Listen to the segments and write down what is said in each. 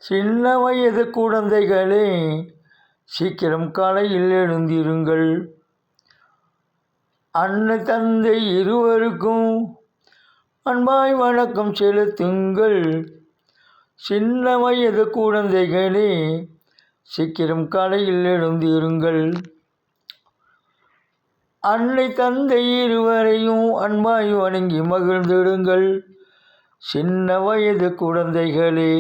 சின்ன வயது குழந்தைகளே, சீக்கிரம் காலையில் எழுந்திருங்கள். அன்னை தந்தை இருவருக்கும் அன்பாய் வணக்கம் செலுத்துங்கள். சின்ன வயது குழந்தைகளே, சீக்கிரம் காலையில் எழுந்திருங்கள். அன்னை தந்தை இருவரையும் அன்பாய் வணங்கி மகிழ்ந்திடுங்கள். சின்ன வயது குழந்தைகளே,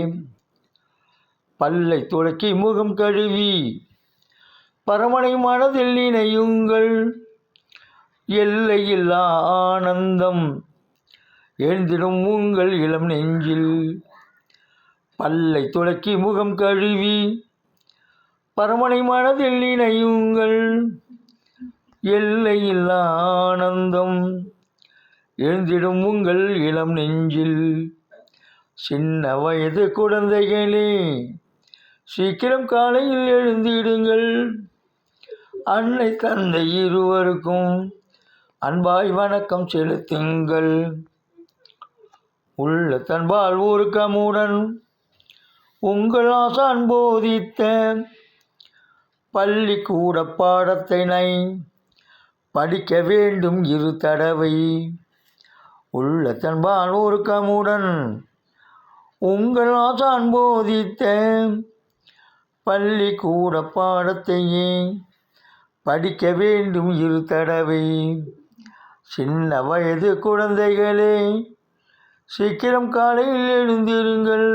பல்லை துலக்கி முகம் கழுவி பரமனை மனதில் நினையுங்கள். எல்லையில்லா ஆனந்தம் எழுந்திடும் உங்கள் இளம் நெஞ்சில். பல்லை துலக்கி முகம் கழுவி பரமனை மனதில் நினையுங்கள். எல்லையில்லா ஆனந்தம் எழுந்திடும் உங்கள் இளம் நெஞ்சில். சின்ன வயது குழந்தைகளே, சீக்கிரம் காலையில் எழுந்திடுங்கள். அன்னை தந்தை இருவருக்கும் அன்பாய் வணக்கம் செலுத்துங்கள். உள்ள தன்பால் ஊக்கமுடன் உங்கள் ஆசான் போதித்த பள்ளிக்கூட பாடத்தினை படிக்க வேண்டும் 2 தடவை. உள்ள தன்பால் ஊக்கமுடன் உங்கள் ஆசான் போதித்த பள்ளிக்கூட பாடத்தையே படிக்க வேண்டும் 2 தடவை. சின்ன வயது குழந்தைகளே, சீக்கிரம் காலையில் எழுந்திருங்கள்.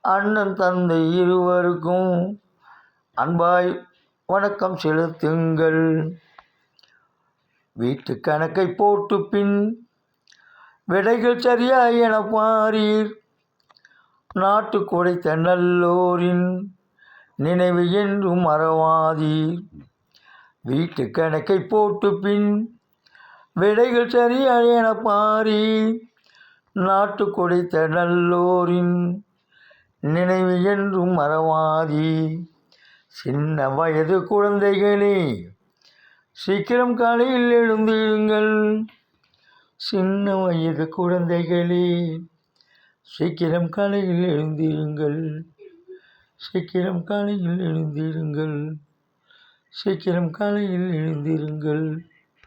அண்ணன் தந்தை இருவருக்கும் அன்பாய் வணக்கம் செலுத்துங்கள். வீட்டு கணக்கை போட்டு பின் விடைகள் சரியா என பாரீர். நாட்டு கொடைத்த நல்லோரின் நினைவு என்றும் மறவாதீர். வீட்டு கணக்கை போட்டு பின் விடைகள் சரியா என பாரீர். நாட்டு கொடைத்த நல்லோரின் நினைவு என்றும் மறவாதீர். சின்ன வயது குழந்தைகளே, சீக்கிரம் காலையில் எழுந்திருங்கள். சின்ன வயது குழந்தைகளே, சீக்கிரம் காலையில் எழுந்திருங்கள். சீக்கிரம் காலையில் எழுந்திருங்கள். சீக்கிரம் காலையில் எழுந்திருங்கள்.